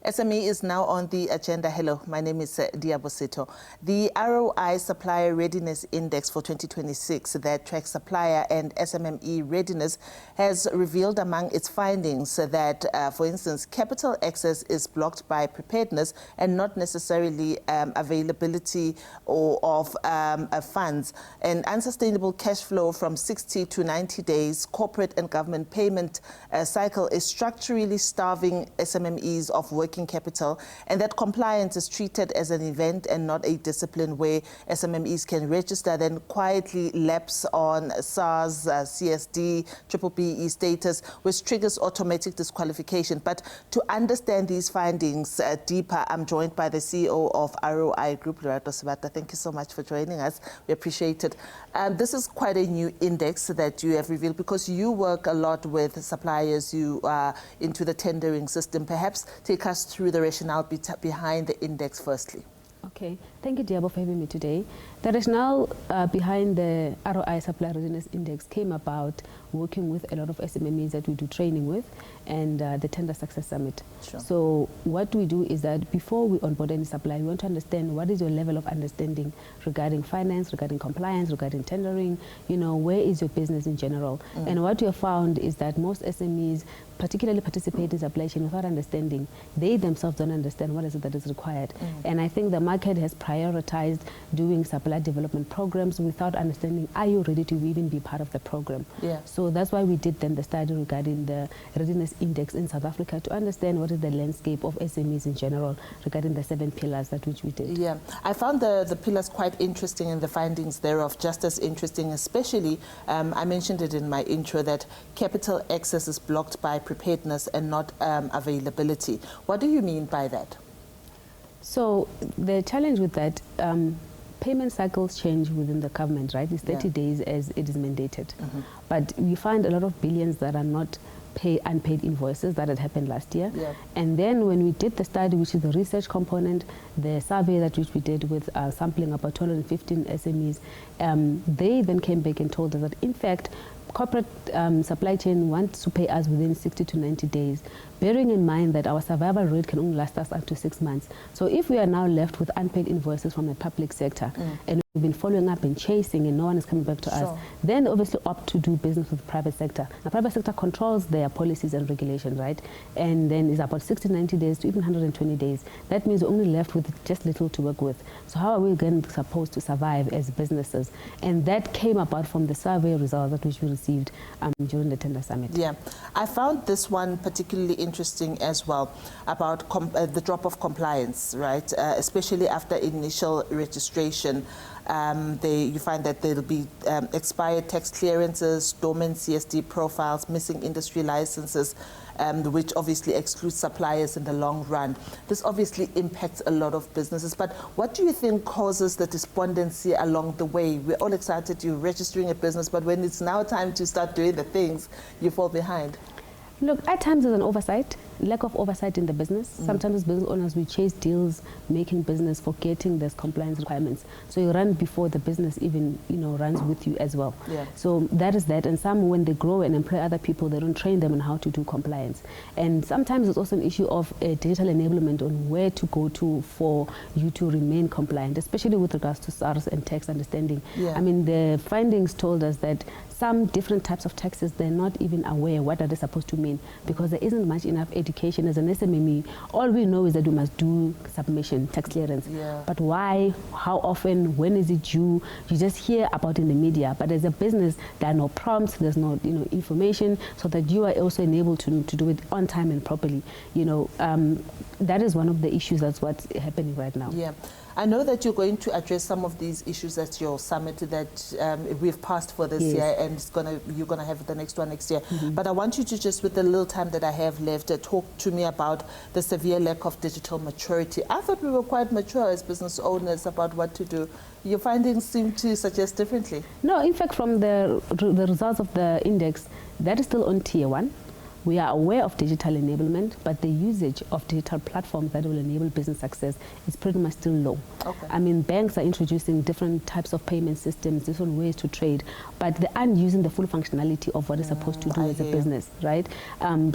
SME is now on the agenda. Hello, my name is Diabosito. The ROI Supplier Readiness Index for 2026 that tracks supplier and SMME readiness has revealed among its findings that, for instance, capital access is blocked by preparedness and not necessarily availability of funds. And unsustainable cash flow from 60 to 90 days, corporate and government payment cycle is structurally starving SMMEs of working capital, and that compliance is treated as an event and not a discipline where SMMEs can register, then quietly lapse on SARS, CSD, BBBE status, which triggers automatic disqualification. But to understand these findings deeper, I'm joined by the CEO of ROI Group, Lerato Sebata. Thank you so much for joining us. We appreciate it. This is quite a new index that you have revealed because you work a lot with suppliers, you are into the tendering system. Perhaps take us through the rationale behind the index firstly. Okay, thank you, Diabo, for having me today. The rationale behind the ROI Supplier Readiness Index came about working with a lot of SMMEs that we do training with and the Tender Success Summit. Sure. So what we do is that before we onboard any supplier, we want to understand what is your level of understanding regarding finance, regarding compliance, regarding tendering, you know, where is your business in general. And what we have found is that most SMEs particularly participate in supply chain without understanding. They themselves don't understand what is it that is required. And I think the market has prioritized doing supply development programs without understanding, are you ready to even be part of the program? Yeah. So that's why we did then the study regarding the readiness index in South Africa to understand what is the landscape of SMEs in general regarding the 7 pillars that which we did. Yeah, I found the pillars quite interesting and the findings thereof just as interesting, especially, I mentioned it in my intro, that capital access is blocked by preparedness and not availability. What do you mean by that? So the challenge with that, payment cycles change within the government, right? It's 30 days as it is mandated. But we find a lot of billions that are not unpaid invoices that had happened last year. And then when we did the study, which is the research component, the survey that which we did with sampling about 215 SMEs, they then came back and told us that in fact corporate supply chain wants to pay us within 60 to 90 days, bearing in mind that our survival rate can only last us up to 6 months. So if we are now left with unpaid invoices from the public sector, and we've been following up and chasing and no one is coming back to us, then obviously opt to do business with the private sector. The private sector controls their policies and regulations, right? And then it's about 60, 90 days to even 120 days. That means we're only left with just little to work with. So how are we again supposed to survive as businesses? And that came about from the survey results that which we received during the Tender Summit. Yeah, I found this one particularly interesting as well about the drop of compliance, right? Especially after initial registration. You find that there will be expired tax clearances, dormant CSD profiles, missing industry licenses, which obviously excludes suppliers in the long run. This obviously impacts a lot of businesses. But what do you think causes the despondency along the way? We're all excited you're registering a business, but when it's now time to start doing the things, you fall behind. Look, at times there's an oversight, lack of oversight in the business. Sometimes as business owners, we chase deals, making business, forgetting there's compliance requirements. So you run before the business even, you know, runs with you as well. So that is that. And some, when they grow and employ other people, they don't train them on how to do compliance. And sometimes it's also an issue of digital enablement on where to go to for you to remain compliant, especially with regards to SARS and tax understanding. I mean, the findings told us that some different types of taxes, they're not even aware what are they supposed to mean because there isn't much enough education as an SMME. All we know is that we must do submission, tax clearance. But why, how often, when is it due? You just hear about it in the media. But as a business, there are no prompts, there's no information so that you are also enabled to do it on time and properly. That is one of the issues that's what's happening right now. I know that you're going to address some of these issues at your summit that we've passed for this year, and you're going to have the next one next year. But I want you to just, with the little time that I have left, talk to me about the severe lack of digital maturity. I thought we were quite mature as business owners about what to do. Your findings seem to suggest differently. No, in fact, from the results of the index, that is still on tier 1. We are aware of digital enablement, but the usage of digital platforms that will enable business success is pretty much still low. Okay. I mean, banks are introducing different types of payment systems, different ways to trade, but they aren't using the full functionality of what it's supposed to do as a business, right?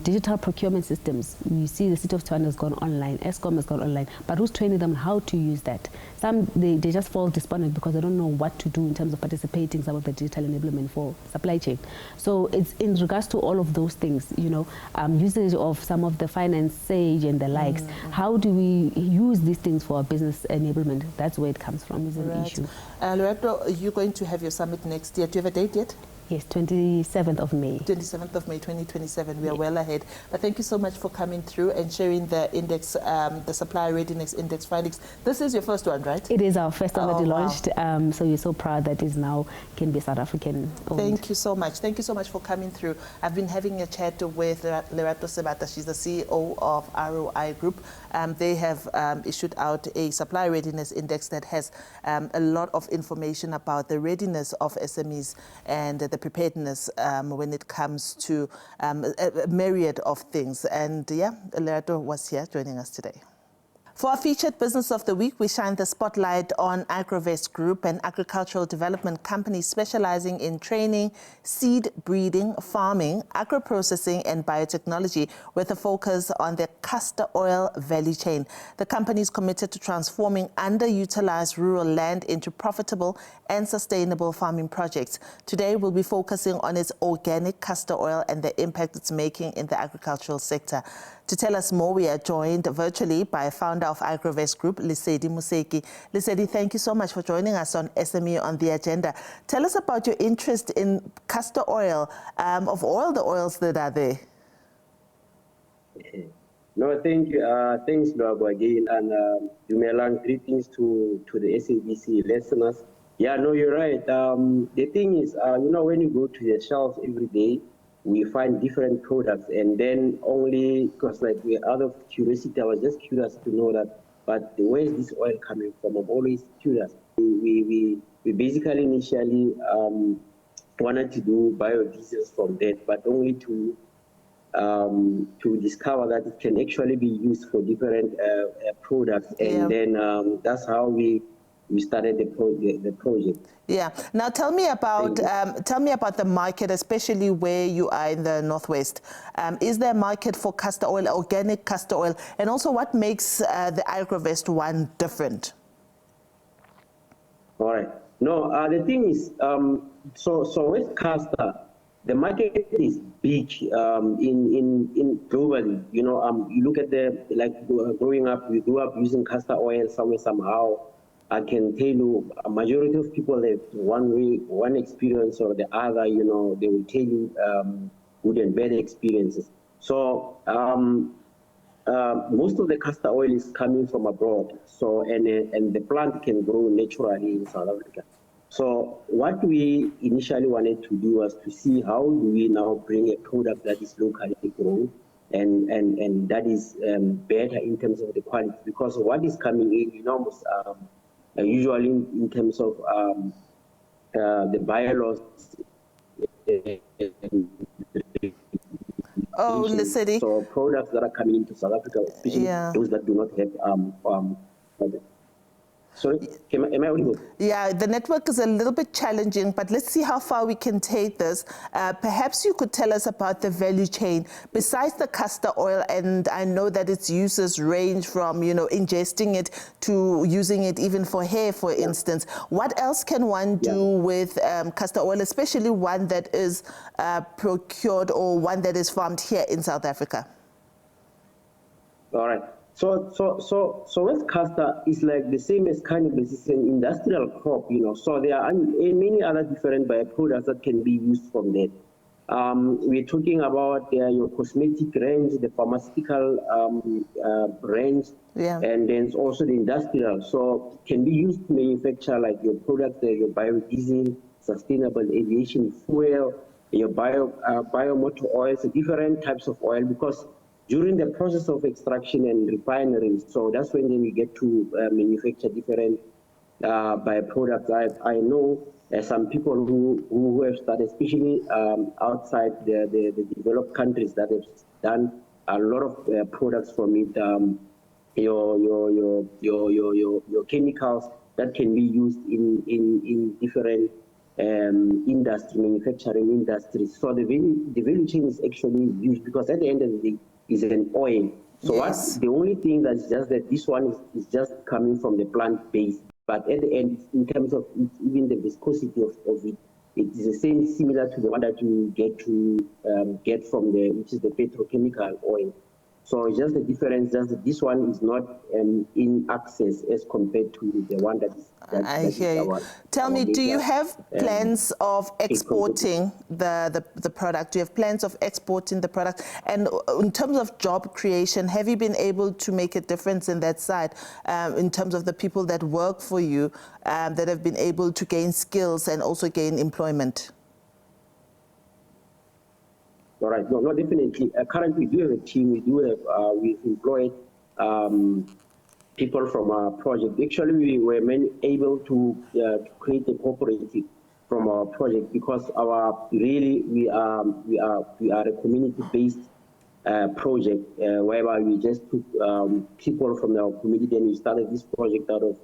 Digital procurement systems, you see the City of Tshwane has gone online, Eskom has gone online, but who's training them on how to use that? Some, they just fall despondent because they don't know what to do in terms of participating in some of the digital enablement for supply chain. So it's in regards to all of those things, you know, usage of some of the finance sage and the likes. How do we use these things for our business enablement? That's where it comes from, is an issue. Loretto, you're going to have your summit next year. Do you have a date yet? Yes, 27th of May. 27th of May, 2027. We are well ahead. But thank you so much for coming through and sharing the index, the Supplier Readiness Index findings. This is your first one, right? It is our first already launched. Wow. So we're so proud that it now can be South African owned. Thank you so much. Thank you so much for coming through. I've been having a chat with Lerato Sebata. She's the CEO of ROI Group. They have issued out a Supplier Readiness Index that has a lot of information about the readiness of SMEs and the preparedness when it comes to a myriad of things. And yeah, Lerato was here joining us today. For our featured Business of the Week, we shine the spotlight on Igrovest Group, an agricultural development company specializing in training, seed breeding, farming, agro-processing and biotechnology with a focus on the castor oil value chain. The company is committed to transforming underutilized rural land into profitable and sustainable farming projects. Today, we'll be focusing on its organic castor oil and the impact it's making in the agricultural sector. To tell us more, we are joined virtually by founder of Igrovest Group, Lesedi Museki. Lesedi, thank you so much for joining us on SME on the Agenda. Tell us about your interest in castor oil, of all the oils that are there. No, thank you. Thanks, Lwabo, again. And Dumelang, greetings to the SABC listeners. Yeah, no, you're right. The thing is, you know, when you go to the shelves every day, we find different products, and then only because, like, out of curiosity, I was just curious to know that, but where is this oil coming from? I'm always curious. We basically initially wanted to do biodiesel from that, but only to discover that it can actually be used for different products, and then that's how we started the project. Yeah. Now tell me about the market, especially where you are in the Northwest. Is there a market for castor oil, organic castor oil, and also what makes the Igrovest one different? All right. No, the thing is, so with castor, the market is big in globally. You know, you look at growing up, we grew up using castor oil somehow. I can tell you, a majority of people have one experience or the other. You know, they will tell you good and bad experiences. So most of the castor oil is coming from abroad. So and the plant can grow naturally in South Africa. So what we initially wanted to do was to see how do we now bring a product that is locally grown and that is better in terms of the quality, because what is coming in, you know, usually in terms of the bylaws. Oh, Lesedi. So products that are coming into South Africa, especially those that do not have sorry, am I audible? Yeah, the network is a little bit challenging, but let's see how far we can take this. Perhaps you could tell us about the value chain. Besides the castor oil, and I know that its uses range from, you know, ingesting it to using it even for hair, for instance. What else can one do with castor oil, especially one that is procured or one that is farmed here in South Africa? All right. So with castor is like the same as cannabis. It's an industrial crop, you know. So there are many other different byproducts that can be used from that. We're talking about your cosmetic range, the pharmaceutical range, and then also the industrial. So it can be used to manufacture like your products, your biodiesel, sustainable aviation fuel, your biomotor oils, different types of oil, because during the process of extraction and refinery, so that's when then we get to manufacture different byproducts. I know some people who have started, especially outside the developed countries, that have done a lot of products from it. Your chemicals that can be used in different manufacturing industries. So the value chain is actually huge, because at the end of the day, is an oil. So Yes. the only thing that's just that this one is just coming from the plant base. But at the end, in terms of even the viscosity of it, it is the same, similar to the one that you get from which is the petrochemical oil. So it's just the difference, just that this one is not in access as compared to the one that is. I hear you. Tell me, do you have plans of exporting the product? Do you have plans of exporting the product? And in terms of job creation, have you been able to make a difference in that side, in terms of the people that work for you, that have been able to gain skills and also gain employment? All right, no, definitely. Currently, we do have a team. We've employed people from our project. Actually, we were able to create a cooperative from our project, because we are a community-based project whereby we just took people from our community, and we started this project out of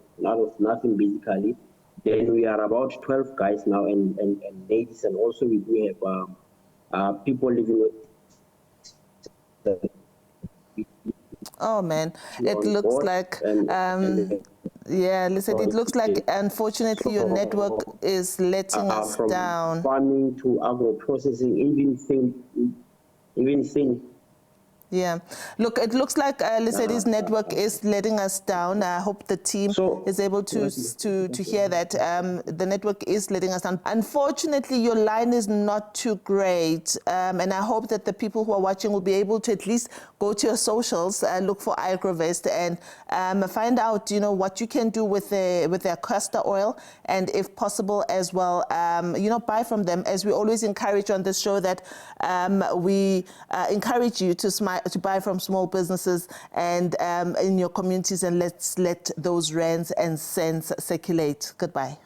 nothing, basically. Then we are about 12 guys now, and ladies, and also we do have people living with. Oh man, it looks like, yeah, listen, it looks like, unfortunately, your network is letting us down. From farming to agro processing, even things. Yeah, look, it looks like Lisedi's network is letting us down. I hope the team is able to hear that. The network is letting us down. Unfortunately, your line is not too great, and I hope that the people who are watching will be able to at least go to your socials, look for Igrovest, and find out, you know, what you can do with their castor oil, and if possible as well, you know, buy from them. As we always encourage on this show, that we encourage you to buy from small businesses and in your communities, and let's let those rands and cents circulate. Goodbye.